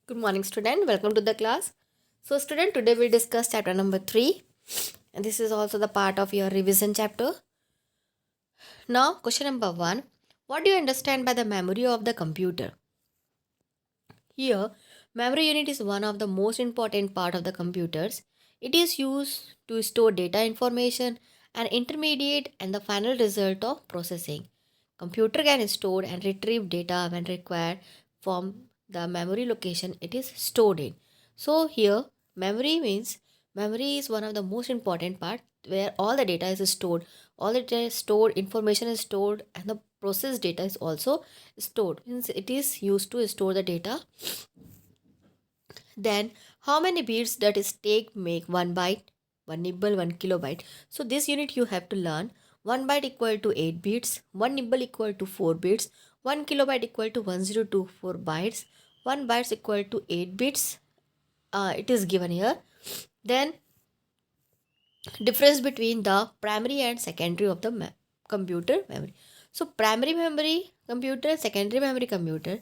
Good morning, student. Welcome to the class. So, student, today we'll discuss chapter number 3, and this is also the part of your revision chapter. Now, question number 1. What do you understand by the memory of the computer? Here, memory unit is one of the most important part of the computers. It is used to store data information and intermediate and the final result of processing. Computer can store and retrieve data when required from the memory location it is stored in. So here memory is one of the most important part where all the data is stored. All the data is stored, information is stored, and the processed data is also stored. Means it is used to store the data. Then how many bits does it take make one byte, one nibble, 1 kilobyte? So this unit you have to learn. 1 byte equal to 8 bits, 1 nibble equal to 4 bits, 1 kilobyte equal to 1024 bytes, 1 bytes equal to 8 bits. It is given here. Then difference between the primary and secondary of the computer memory. So primary memory computer, secondary memory computer.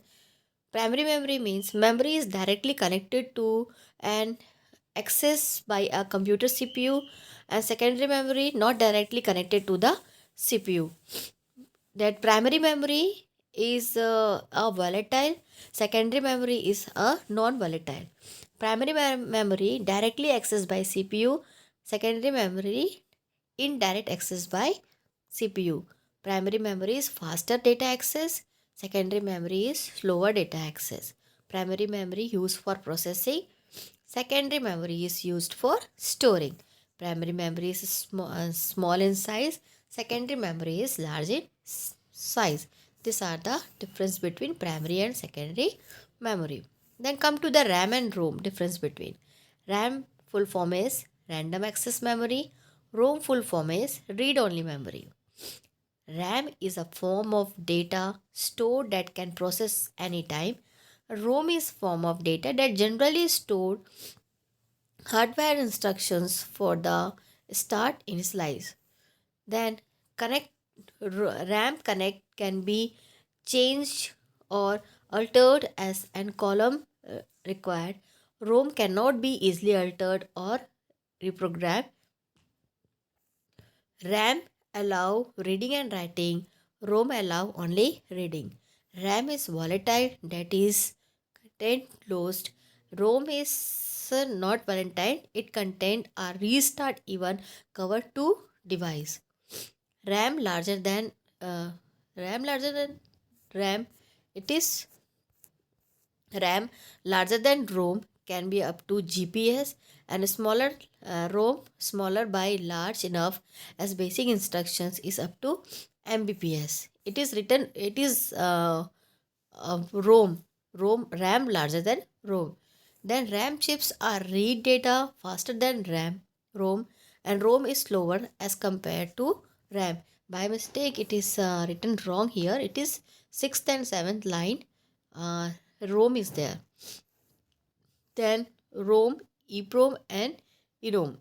Primary memory means memory is directly connected to an access by a computer CPU, and secondary memory not directly connected to the CPU. That primary memory is a volatile, secondary memory is a non-volatile. Primary memory directly accessed by CPU, secondary memory indirect access by CPU. Primary memory is faster data access, secondary memory is slower data access. Primary memory used for processing, secondary memory is used for storing. Primary memory is small in size, secondary memory is large in size. These are the difference between primary and secondary memory. Then come to the RAM and ROM difference between. RAM full form is random access memory, ROM full form is read only memory. RAM is a form of data stored that can process anytime. ROM is form of data that generally stored hardware instructions for the start initialize. Then connect RAM connect can be changed or altered as an column required. ROM cannot be easily altered or reprogrammed. RAM allow reading and writing. ROM allow only reading. RAM is volatile, that is content lost. ROM is not volatile, it contain a restart even cover to device. RAM larger than uh, RAM larger than RAM. It is RAM larger than ROM can be up to GPS, and smaller ROM smaller by large enough as basic instructions is up to Mbps. It is written. It is ROM RAM larger than ROM. Then RAM chips are read data faster than ROM, and ROM is slower as compared to RAM. By mistake, it is written wrong here. It is sixth and seventh line. Uh, ROM is there. Then ROM, EEPROM, and EROM.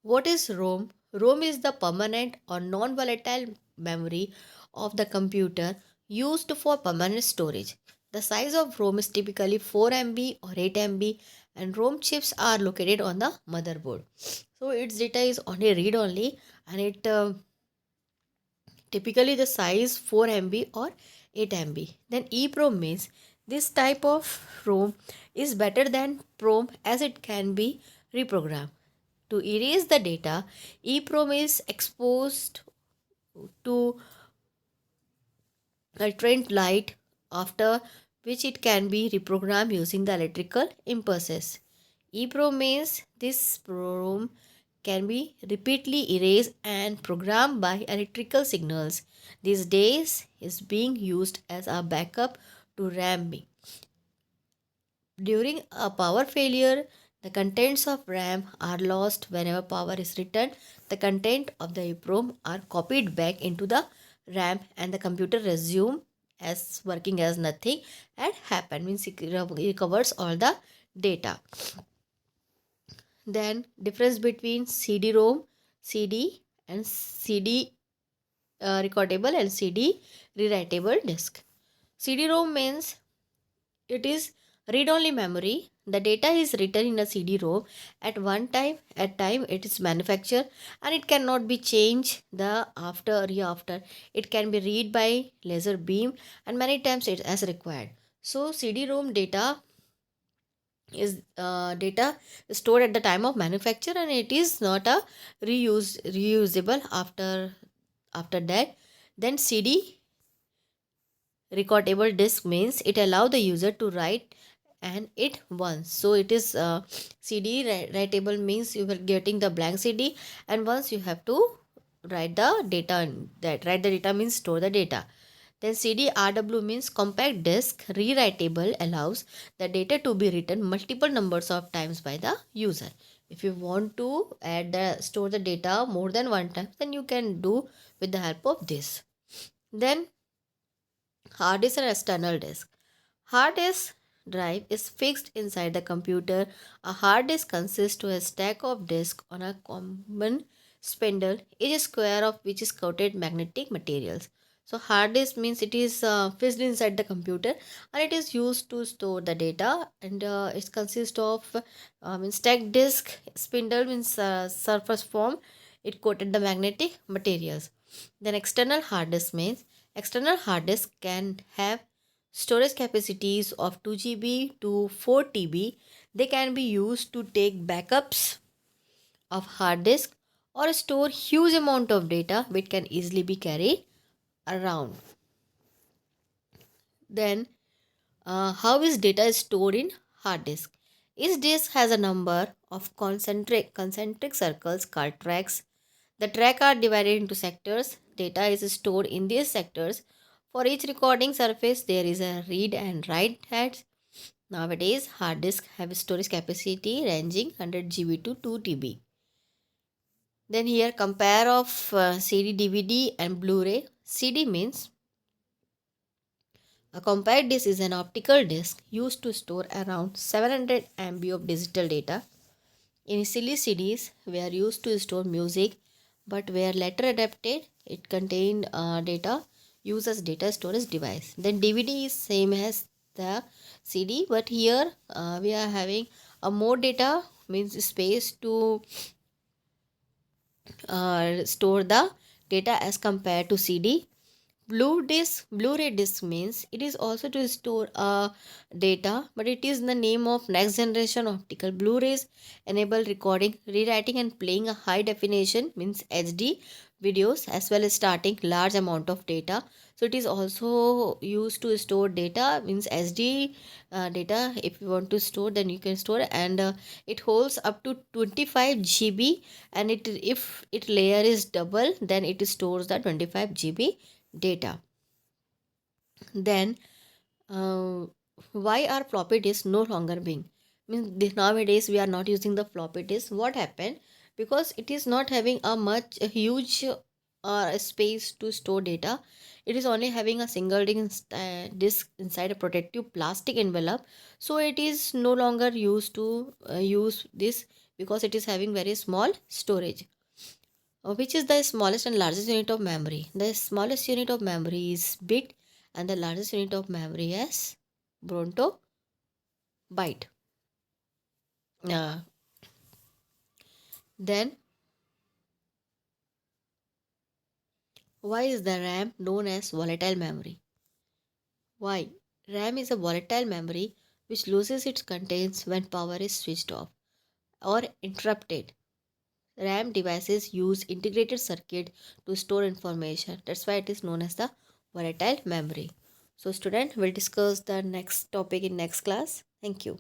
What is ROM? ROM is the permanent or non-volatile memory of the computer used for permanent storage. The size of ROM is typically 4 MB or 8 MB, and ROM chips are located on the motherboard. So its data is only read only, and it typically the size 4 MB or 8 MB. Then EEPROM means this type of ROM is better than PROM as it can be reprogrammed. To erase the data, EEPROM is exposed to ultraviolet light, after which it can be reprogrammed using the electrical impulses. EEPROM means this program can be repeatedly erased and programmed by electrical signals. These days is being used as a backup to RAM. During a power failure, the contents of RAM are lost. Whenever power is returned, the content of the EEPROM are copied back into the RAM, and the computer resume as working as nothing had happened. Means it recovers all the data. Then difference between CD-ROM, CD and CD recordable and CD rewritable disk. CD-ROM means It is read-only memory. The data is written in a CD-ROM at one time. At time it is manufactured and it cannot be changed the after or year after. It can be read by laser beam and many times it as required. So CD-ROM data stored at the time of manufacture and it is not a reusable after that. Then CD recordable disk means it allow the user to write and it once. So it is writable means you are getting the blank CD and once you have to write the data in that. Write the data means store the data. Then CD-RW means compact disk rewritable, allows the data to be written multiple numbers of times by the user. If you want to store the data more than one time, then you can do with the help of this. Then hard disk and external disk. Hard disk drive is fixed inside the computer. A hard disk consists of a stack of disks on a common spindle, each square of which is coated magnetic materials. So hard disk means it is fixed inside the computer and it is used to store the data and it consists of stacked disk. Spindle means surface form. It coated the magnetic materials. Then external hard disk means external hard disk can have storage capacities of 2 GB to 4 TB. They can be used to take backups of hard disk or store huge amount of data which can easily be carried around. Then how is data stored in hard disk? Each disk has a number of concentric circles called tracks. The tracks are divided into sectors. Data is stored in these sectors. For each recording surface, there is a read and write heads. Nowadays, hard disks have storage capacity ranging 100 GB to 2 TB. Then here compare of CD, DVD and Blu-ray. CD means a compact disc is an optical disc used to store around 700 MB of digital data. Initially, CDs were used to store music, but were later adapted. It contained data used as data storage device. Then DVD is same as the CD, but here we are having a more data means space to store the data as compared to CD. Blu-ray disc means it is also to store data, but it is the name of next generation optical. Blu-rays enable recording, rewriting, and playing a high definition means HD videos as well as starting large amount of data. So it is also used to store data means SD data. If you want to store, then you can store, and it holds up to 25 GB. And it if it layer is double, then it stores the 25 GB data. Then uh, why are floppy disks no longer being means nowadays we are not using the floppy disk? What happened? Because it is not having a huge space to store data. It is only having a single disk inside a protective plastic envelope, so it is no longer used to use this because it is having very small storage. Which is the smallest and largest unit of memory? The smallest unit of memory is bit and the largest unit of memory is bronto byte. Uh, then why is the RAM known as volatile memory? Why? RAM is a volatile memory which loses its contents when power is switched off or interrupted. RAM devices use integrated circuit to store information. That's why it is known as the volatile memory. So student, we'll discuss the next topic in next class. Thank you.